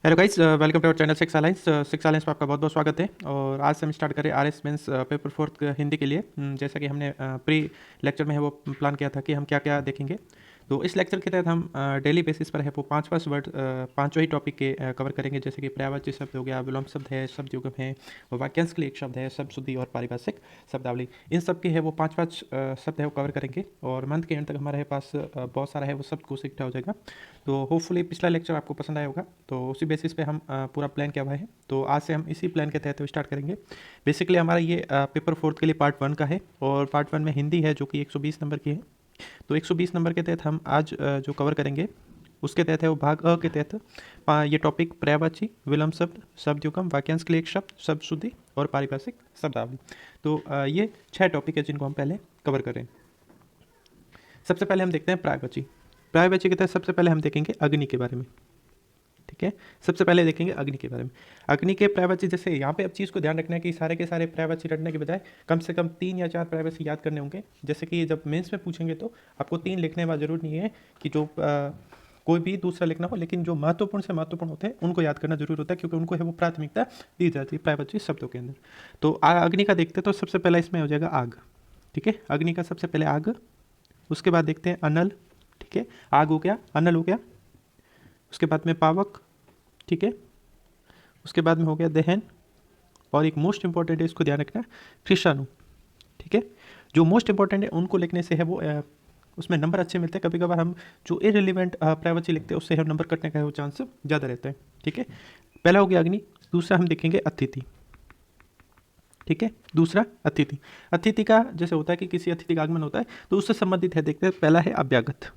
Hello guys, welcome to our channel Six Alliance. Six Alliance में आपका बहुत बहुत स्वागत है। और आज से हम स्टार्ट करें R S mains paper fourth Hindi के लिए। जैसा कि हमने प्री लेक्चर में है वो प्लान किया था कि हम क्या क्या देखेंगे। तो इस लेक्चर के तहत हम डेली बेसिस पर है वो पाँच पाँच वर्ड पाँचों ही टॉपिक के कवर करेंगे। जैसे कि पर्यायवाची शब्द हो गया, विलोम शब्द है, शब्द युग्म है, और वाक्यांश के लिए एक शब्द है, शब्द शुद्धि और पारिभाषिक शब्दावली। इन सब के है वो पाँच पाँच शब्द है वो कवर करेंगे। और मंथ के एंड तक हमारे पास बहुत सारा है वो शब्द कोश इकट्ठा हो जाएगा। तो होपफुली पिछला लेक्चर आपको पसंद आया होगा। तो उसी बेसिस पे हम पूरा प्लान किया हुआ है। तो आज से हम इसी प्लान के तहत स्टार्ट करेंगे। बेसिकली हमारा ये पेपर फोर्थ के लिए पार्ट वन का है, और पार्ट वन में हिंदी है जो कि 120 नंबर की है। तो 120 नंबर के तहत हम आज जो कवर करेंगे उसके तहत है वो भाग अ के तहत ये टॉपिक पर्यायवाची, विलम्ब शब्द, शब्द युग्म, वाक्यांश के लिए एक शब्द, शब्द शुद्धि और पारिभाषिक शब्दावली। तो ये 6 टॉपिक है जिनको हम पहले कवर करें। सबसे पहले हम देखते हैं पर्यायवाची। पर्यायवाची के तहत सबसे पहले हम देखेंगे अग्नि के बारे में। ठीक है, सबसे पहले देखेंगे अग्नि के बारे में। अग्नि के पर्यायवाची, जैसे यहाँ पे अब चीज़ को ध्यान रखना है कि सारे के सारे पर्यायवाची रटने के बजाय कम से कम 3 या 4 पर्यायवाची याद करने होंगे। जैसे कि जब मेंस में पूछेंगे तो आपको 3 लिखने में जरूर नहीं है कि जो कोई भी दूसरा लिखना हो, लेकिन जो महत्वपूर्ण से महत्वपूर्ण होते हैं उनको याद करना जरूर होता है, क्योंकि उनको है वो प्राथमिकता दी जाती है पर्यायवाची शब्दों के अंदर। तो अग्नि का देखते हैं, तो सबसे पहला इसमें हो जाएगा आग। ठीक है, अग्नि का सबसे पहले आग। उसके बाद देखते हैं अनल। ठीक है, आग हो गया, अनल हो गया। उसके बाद में पावक। ठीक है, उसके बाद में हो गया दहन। और एक मोस्ट इंपॉर्टेंट है, इसको ध्यान रखना, कृषाणु। ठीक है, जो मोस्ट इंपॉर्टेंट है उनको लिखने से है वो उसमें नंबर अच्छे मिलते हैं। कभी कभार हम जो इरेलीवेंट प्राइवेसी लिखते हैं उससे हम नंबर कटने का वो चांस ज़्यादा रहता है। ठीक है, पहला हो गया अग्नि। दूसरा हम देखेंगे अतिथि। ठीक है, दूसरा अतिथि। अतिथि का जैसे होता है कि किसी अतिथि का आगमन होता है तो उससे संबंधित है, देखते हैं। पहला है अभ्यागत।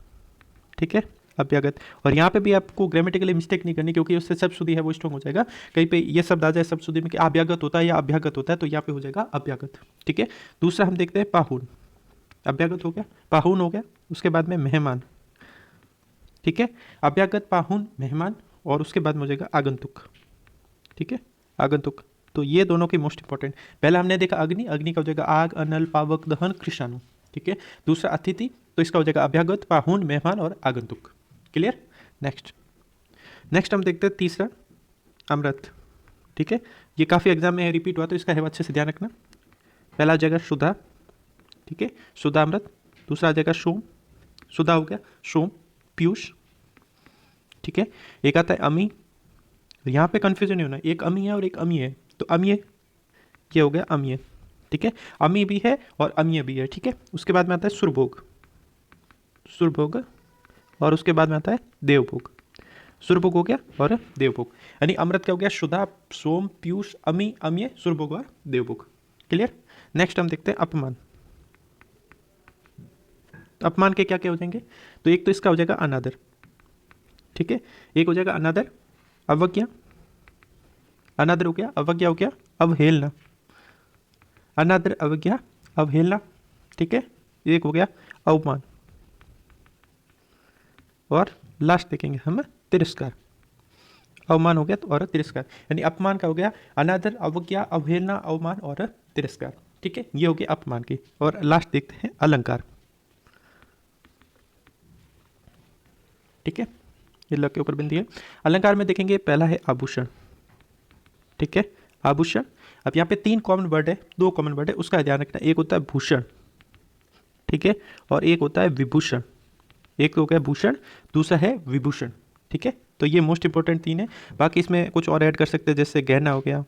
ठीक है, अभ्यागत। और यहाँ पे भी आपको ग्रामेटिकली मिस्टेक नहीं करनी, क्योंकि उससे शब्द शुद्धि है वो स्ट्रॉन्ग हो जाएगा। कहीं पे ये शब्द आ जाए शब्द शुद्धि में कि अभ्यागत होता है या अभ्यागत होता है, तो यहाँ पे हो जाएगा अभ्यागत। ठीक है, दूसरा हम देखते हैं पाहुन। अभ्यागत हो गया, पाहुन हो गया। उसके बाद में मेहमान। ठीक है, अभ्यागत, पाहुन, मेहमान, और उसके बाद में हो जाएगा आगंतुक। ठीक है, आगंतुक। तो ये दोनों की मोस्ट इंपॉर्टेंट। पहला हमने देखा अग्नि, अग्नि का हो जाएगा आग, अनल, पावक, दहन, कृषाणु। ठीक है, दूसरा अतिथि, तो इसका हो जाएगा अभ्यागत, पाहुन, मेहमान और आगंतुक। क्लियर। नेक्स्ट, नेक्स्ट हम देखते हैं तीसरा अमृत। ठीक है, ये काफ़ी एग्जाम में रिपीट हुआ तो इसका है अच्छे से ध्यान रखना। पहला आ जाएगा सुधा। ठीक है, सुधा अमृत। दूसरा आ जाएगा सोम। सुधा हो गया, सोम, पीयूष। ठीक है, एक आता है अमी। यहाँ पे कंफ्यूजन नहीं होना, एक अमी है और एक अमी है, तो अमीय, ये हो गया अमीय। ठीक है, अमी भी है और अमीय भी है। ठीक है, उसके बाद में आता है सुरभोग। सुरभोग। और उसके बाद में आता है देवभोग। सुरभोग हो गया और देवभोग। यानी अमृत क्या हो गया, सुधा, सोम, पीयूष, अमी, अमीय, सुरभोग और देवभोग। क्लियर। नेक्स्ट हम देखते हैं अपमान। तो अपमान के क्या क्या हो जाएंगे, तो एक तो इसका हो जाएगा अनादर। ठीक है, एक हो जाएगा अनादर, अवज्ञा। अनादर हो गया, अवज्ञा हो गया, अवहेलना। अनादर, अवज्ञा, अवहेलना। ठीक है, एक हो गया अवमान। और लास्ट देखेंगे हम तिरस्कार। अवमान हो गया तो और तिरस्कार, यानी अपमान का हो गया अनादर, अवज्ञा, अवहेलना, अवमान और तिरस्कार। ठीक है, ये हो गया अपमान की। और लास्ट देखते हैं अलंकार। ठीक है, ये लग के ऊपर बिंदी है। अलंकार में देखेंगे, पहला है आभूषण। ठीक है, आभूषण। अब यहाँ पे 3 कॉमन वर्ड है, 2 कॉमन वर्ड है, उसका ध्यान रखना। एक होता है भूषण। ठीक है, और एक होता है विभूषण। एक हो गया भूषण, दूसरा है विभूषण। ठीक है, तो ये मोस्ट इंपॉर्टेंट 3 है। बाकी इसमें कुछ और ऐड कर सकते हैं, जैसे गहना हो गया।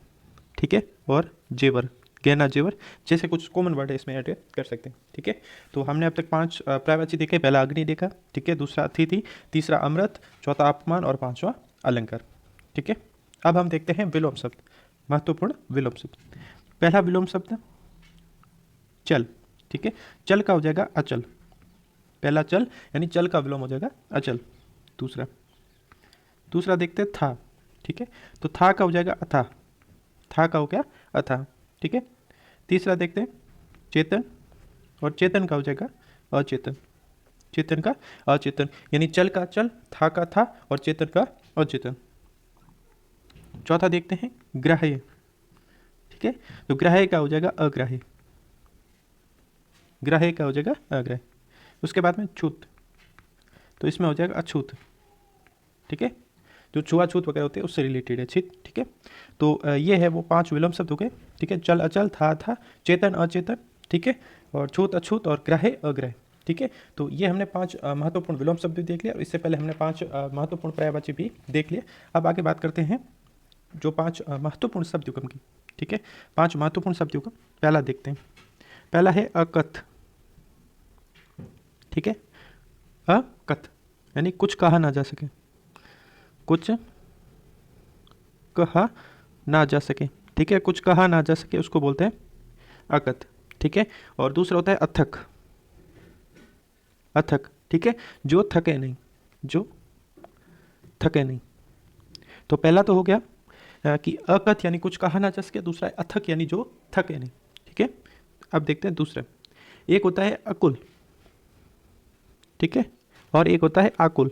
ठीक है, और जेवर, गहना, जेवर, जैसे कुछ कॉमन वर्ड है इसमें ऐड कर सकते हैं। ठीक है, तो हमने अब तक 5 प्रायवाची देखे। पहला अग्नि देखा। ठीक है, दूसरा अतिथि, तीसरा अमृत, चौथा अपमान और 5वां अलंकार। ठीक है, अब हम देखते हैं विलोम शब्द, महत्वपूर्ण विलोम शब्द। पहला विलोम शब्द चल। ठीक है, चल का हो जाएगा अचल। पहला चल, यानी चल का विलोम हो जाएगा अचल। दूसरा, दूसरा देखते हैं था। ठीक है, तो था का हो जाएगा अथा। था का हो गया अथा। ठीक है, तीसरा देखते हैं चेतन, और चेतन का हो जाएगा अचेतन। चेतन का अचेतन, यानी चल का चल, था का था, और चेतन का अचेतन। चौथा देखते हैं ग्राह्य। ठीक है, तो ग्राह्य का हो जाएगा अग्राह्य। ग्राह्य का हो जाएगा अग्राह्य। उसके बाद में छूत, तो इसमें हो जाएगा अछूत। ठीक है, जो छुआछूत वगैरह होते हैं उससे रिलेटेड है। ठीक है। तो ये है वो 5 विलोम शब्द हो गए। ठीक है, चल अचल, था, चेतन अचेतन, ठीक है, और छूत अछूत और ग्रह अग्रह। ठीक है, तो ये हमने 5 महत्वपूर्ण विलोम शब्द भी देख लिया और इससे पहले हमने 5 महत्वपूर्ण पर्यायवाची भी देख लिए। अब आगे बात करते हैं जो 5 महत्वपूर्ण शब्द युग्म की। ठीक है, 5 महत्वपूर्ण शब्द युग्म पहला देखते हैं। पहला है अकथ। ठीक है, अकथ यानी कुछ कहा ना जा सके, कुछ कहा ना जा सके। ठीक है, कुछ कहा ना जा सके उसको बोलते हैं अकथ। ठीक है, और दूसरा होता है अथक। अथक, ठीक है, जो थके नहीं, जो थके नहीं। तो पहला तो हो गया कि अकथ यानी कुछ कहा ना जा सके, दूसरा है अथक यानी जो थके नहीं। ठीक है, अब देखते हैं दूसरा। एक होता है अकुल, ठीक है, और एक होता है आकुल।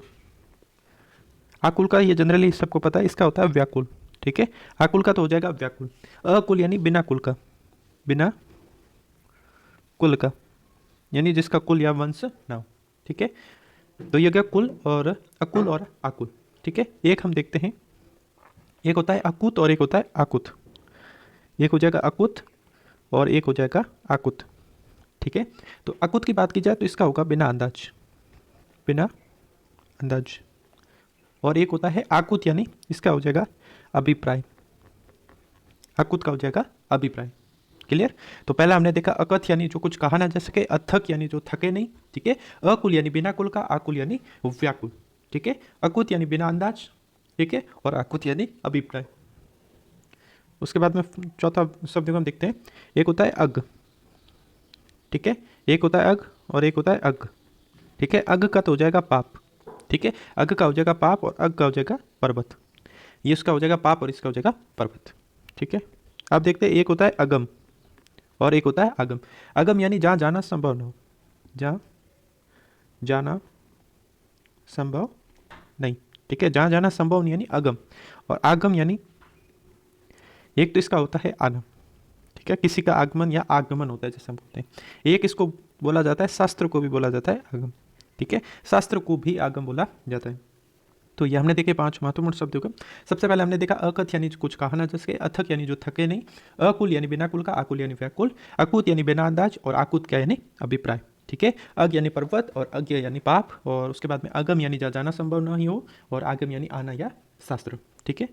आकुल का ये जनरली सबको पता है, इसका होता है व्याकुल। ठीक है, आकुल का तो हो जाएगा व्याकुल। अकुल यानी बिना कुल का, बिना कुल का, यानी जिसका कुल या वंश ना हो। ठीक है, तो ये गया कुल और अकुल और आकुल। ठीक है, एक हम देखते हैं, एक होता है अकुत और एक होता है आकुत। एक हो जाएगा अकुत और एक हो जाएगा आकुत। ठीक है, तो अकुत की बात की जाए तो इसका होगा बिना अंदाज, बिना अंदाज। और एक होता है आकुत यानी इसका हो जाएगा अभिप्राय, आकुत का हो जाएगा अभिप्राय। क्लियर। तो पहला हमने देखा अकथ यानी जो कुछ कहा ना जा सके, अथक यानी जो थके नहीं। ठीक है, अकुल यानी बिना कुल का, आकुल यानी व्याकुल। ठीक है, अकुत यानी बिना अंदाज, ठीक है, और आकुत यानी अभिप्राय। उसके बाद में चौथा शब्द को हम देखते हैं। एक होता है अग, ठीक है, एक होता है अग और एक होता है अग। ठीक है, अग का तो हो जाएगा पाप। ठीक है, अग का हो जाएगा पाप और अग का हो जाएगा पर्वत। ये इसका हो जाएगा पाप और इसका हो जाएगा पर्वत। ठीक है, अब देखते हैं एक होता है अगम और एक होता है आगम। अगम यानी जहाँ जाना संभव न हो, जहाँ जाना संभव नहीं। ठीक है, जहाँ जाना संभव नहीं यानी अगम। और आगम यानी एक तो इसका होता है आगम, ठीक है, किसी का आगमन या आगमन होता है जैसे हम बोलते हैं। एक इसको बोला जाता है, शास्त्र को भी बोला जाता है आगम। ठीक है, शास्त्र को भी आगम बोला जाता है। तो ये हमने देखे 5 महत्वपूर्ण शब्दों का। सबसे पहले हमने देखा अकथ यानी कुछ कहा ना जा सके, अथक यानी जो थके नहीं, अकुल यानी बिना कुल का, आकुल यानी व्याकुल, अकुत यानी बिना अंदाज और आकुत क्या यानी अभिप्राय। ठीक है, अग यानी पर्वत और अज्ञ यानी पाप, और उसके बाद में अगम यानी जहाँ जाना संभव नहीं हो, और आगम यानी आना या शास्त्र। ठीक है,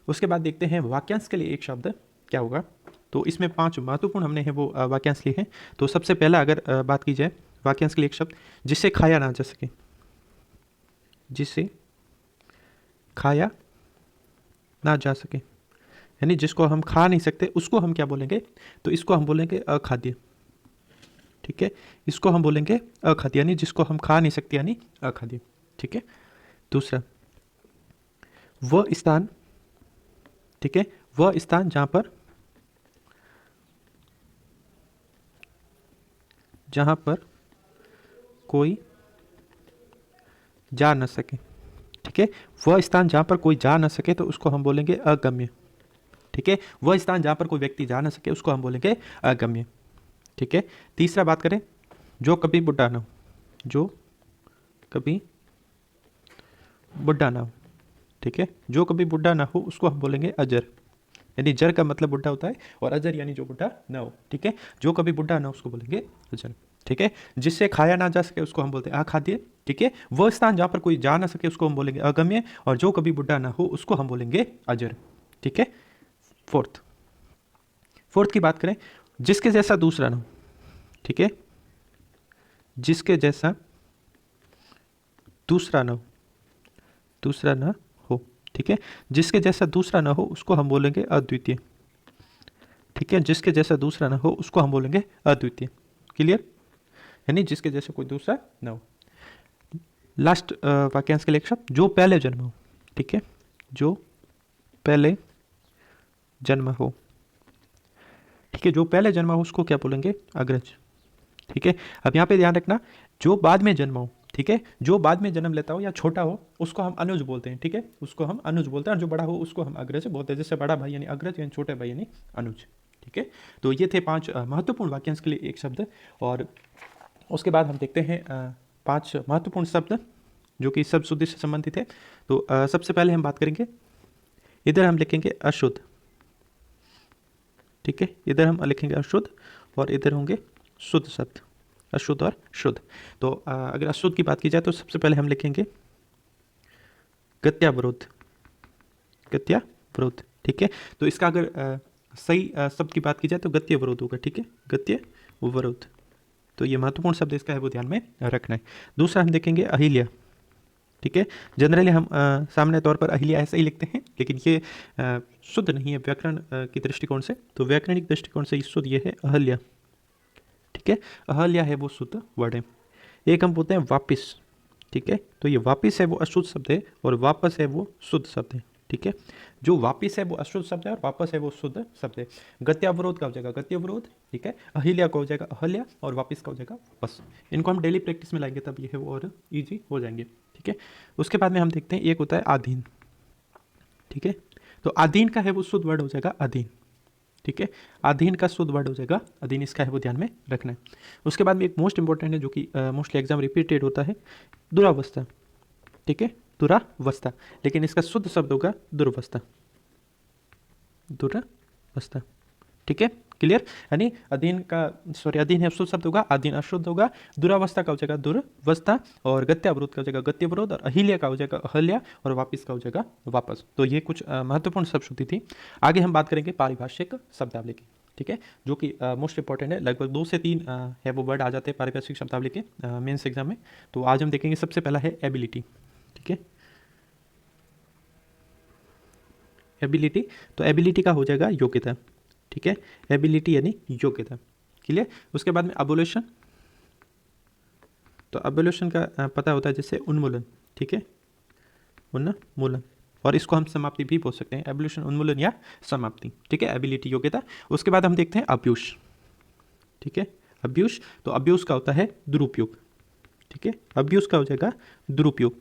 उसके बाद देखते हैं वाक्यांश के लिए एक शब्द क्या होगा। तो इसमें 5 महत्वपूर्ण हमने है वो वाक्यांश लिए हैं। तो सबसे पहला अगर बात की जाए वाक्यांश के लिए एक शब्द, जिसे खाया ना जा सके, जिसे खाया ना जा सके, यानी जिसको हम खा नहीं सकते उसको हम क्या बोलेंगे, तो इसको हम बोलेंगे अखाद्य। ठीक है, इसको हम बोलेंगे अखाद्य, यानी जिसको हम खा नहीं सकते यानी अखाद्य। ठीक है, दूसरा वह स्थान, ठीक है, वह स्थान जहां पर कोई जा न सके। ठीक है, वह स्थान जहां पर कोई जा न सके तो उसको हम बोलेंगे अगम्य। ठीक है, वह स्थान जहां पर कोई व्यक्ति जा न सके उसको हम बोलेंगे अगम्य। ठीक है, तीसरा बात करें, जो कभी बुढ़ा ना हो, जो कभी बुढ़ा ना हो। ठीक है, जो कभी बुढ़ा ना हो उसको हम बोलेंगे अजर, यानी जर का मतलब बुढ़ा होता है और अजर यानी जो बुढ़ा ना हो। ठीक है, जो कभी बुढ़ा ना हो उसको बोलेंगे अजर। ठीक है, जिससे खाया ना जा सके उसको हम बोलते हैं अखाद्य। ठीक है, वह स्थान जहाँ पर कोई जा ना सके उसको हम बोलेंगे अगम्य, और जो कभी बुढ़ा ना हो उसको हम बोलेंगे अजर। ठीक है, फोर्थ फोर्थ की बात करें, जिसके जैसा दूसरा ना हो। ठीक है, जिसके जैसा दूसरा ना हो, दूसरा ना हो। ठीक है, जिसके जैसा दूसरा ना हो उसको हम बोलेंगे अद्वितीय। ठीक है, जिसके जैसा दूसरा ना हो उसको हम बोलेंगे अद्वितीय। क्लियर, यानी जिसके जैसा कोई दूसरा ना हो। लास्ट वाक्यांश के लिए एक शब्द, जो पहले जन्म हो। ठीक है, जो पहले जन्म हो। ठीक है, जो पहले जन्म हो उसको क्या बोलेंगे अग्रज। ठीक है, अब यहाँ पे ध्यान रखना, जो बाद में जन्म हो, ठीक है, जो बाद में जन्म लेता हो या छोटा हो उसको हम अनुज बोलते हैं। ठीक है, उसको हम अनुज बोलते हैं, और जो बड़ा हो उसको हम अग्रज बोलते हैं। जैसे बड़ा भाई यानी अग्रज यानी छोटे भाई यानी अनुज। ठीक है, तो ये थे 5 महत्वपूर्ण वाक्यांश के लिए एक शब्द। और उसके बाद हम देखते हैं 5 महत्वपूर्ण शब्द जो कि शब्द शुद्धि से संबंधित है। तो सबसे पहले हम बात करेंगे, इधर हम लिखेंगे अशुद्ध, ठीक है, इधर हम लिखेंगे अशुद्ध और इधर होंगे शुद्ध शब्द, अशुद्ध और शुद्ध। तो अगर अशुद्ध की बात की जाए तो सबसे पहले हम लिखेंगे गत्यावरोध, गत्यावरोध, ठीक है। तो इसका अगर सही शब्द की बात की जाए तो गत्यवरोध होगा, ठीक है, गत्यवरोध। तो ये महत्वपूर्ण शब्द इसका है वो ध्यान में रखना है। दूसरा हम देखेंगे अहिल्या, ठीक है। जनरली हम सामान्य तौर पर अहिल्या ऐसे ही लिखते हैं, लेकिन ये शुद्ध नहीं है व्याकरण की दृष्टिकोण से। तो व्याकरणिक दृष्टिकोण से शुद्ध ये है अहल्या, ठीक है। अहल्या है वो शुद्ध वर्ड है। एक हम बोलते हैं वापिस, ठीक है। तो ये वापिस है वो अशुद्ध शब्द है और वापस है वो शुद्ध शब्द है, ठीक है। जो वापिस है वो अशुद्ध शब्द है और वापस है वो शुद्ध शब्द है। गत्यावरोध का हो जाएगा गत्यवरोध, ठीक है। अहिल्या का हो जाएगा अहल्या और वापिस का हो जाएगा वापस। इनको हम डेली प्रैक्टिस में लाएंगे तब ये है वो और ईजी हो जाएंगे, ठीक है। उसके बाद में हम देखते हैं एक होता है आधीन, ठीक है। तो आधीन का है वो शुद्ध वर्ड हो जाएगा अधीन, ठीक है। अधीन का शुद्ध वर्ड हो जाएगा अधीन, इसका है वो ध्यान में रखना है। उसके बाद में एक मोस्ट इंपॉर्टेंट है जो कि मोस्टली एग्जाम रिपीटेड होता है, दुरावस्था, ठीक है, दुरावस्था। लेकिन इसका शुद्ध शब्द होगा दुर्वस्था, दुरावस्था, ठीक है, क्लियर। यानी अधीन का अधीन है शुद्ध शब्द होगा, अधीन अशुद्ध होगा, दुरावस्था का हो जाएगा दुर्वस्था और गत्यावरोध का हो जाएगा गत्यवरोध और अहिल्या का हो जाएगा अहल्या और वापिस का हो जाएगा वापस। तो ये कुछ महत्वपूर्ण शब्द शुद्धि थी। आगे हम बात करेंगे पारिभाषिक शब्दावली की, ठीक है, जो कि मोस्ट इंपॉर्टेंट है। लगभग 2 से 3 है वो वर्ड आ जाते हैं पारिभाषिक शब्दावली के मेंस एग्जाम में। तो आज हम देखेंगे सबसे पहला है एबिलिटी, ठीक है, एबिलिटी। तो एबिलिटी का हो जाएगा योग्यता, ठीक है, एबिलिटी यानी योग्यता, क्लियर। उसके बाद में अबोल्यूशन, तो अबोल्यूशन का पता होता है जैसे उन्मूलन, ठीक है, उन्मूलन, और इसको हम समाप्ति भी बोल सकते हैं, एबोल्यूशन उन्मूलन या समाप्ति, ठीक है। एबिलिटी योग्यता। उसके बाद हम देखते हैं अब्यूज, ठीक है, अब्यूज। तो अब्यूज का होता है दुरुपयोग, ठीक है, अब्यूज का हो जाएगा दुरुपयोग,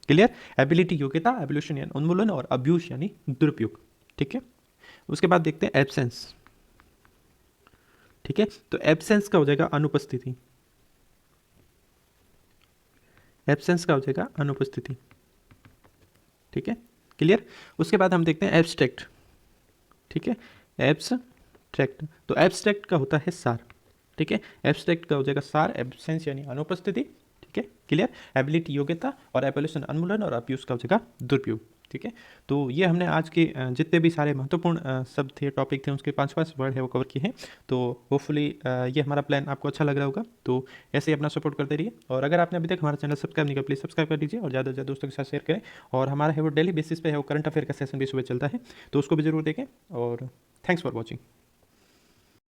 क्लियर। एबिलिटी योग्यता, एबोल्यूशन यानी उन्मूलन और अब्यूज यानी दुरुपयोग, ठीक है। उसके बाद देखते हैं एब्सेंस, ठीक है। तो एब्सेंस का हो जाएगा अनुपस्थिति, एब्सेंस का हो जाएगा अनुपस्थिति, ठीक है, क्लियर। उसके बाद हम देखते हैं एब्स्ट्रैक्ट, ठीक है, एब्स्ट्रैक्ट। तो एब्स्ट्रैक्ट का होता है सार, ठीक है, एब्स्ट्रैक्ट का हो जाएगा सार, एब्सेंस यानी अनुपस्थिति, ठीक है, क्लियर। एबिलिटी योग्यता और एबोल्यूशन उन्मूलन और अब्यूज का हो जाएगा दुरुपयोग, ठीक है। तो ये हमने आज के जितने भी सारे महत्वपूर्ण शब्द थे, टॉपिक थे, उसके 5 वर्ड है वो कवर किए हैं। तो होपफुली ये हमारा प्लान आपको अच्छा लग रहा होगा। तो ऐसे ही अपना सपोर्ट करते रहिए, और अगर आपने अभी तक हमारा चैनल सब्सक्राइब नहीं किया प्लीज़ सब्सक्राइब कर दीजिए और ज़्यादा से ज़्यादा दोस्तों के साथ शेयर करें। और हमारा है वो डेली बेसिस पे है वो करंट अफेयर का सेशन भी सुबह चलता है, तो उसको भी जरूर देखें। और थैंक्स फॉर वॉचिंग।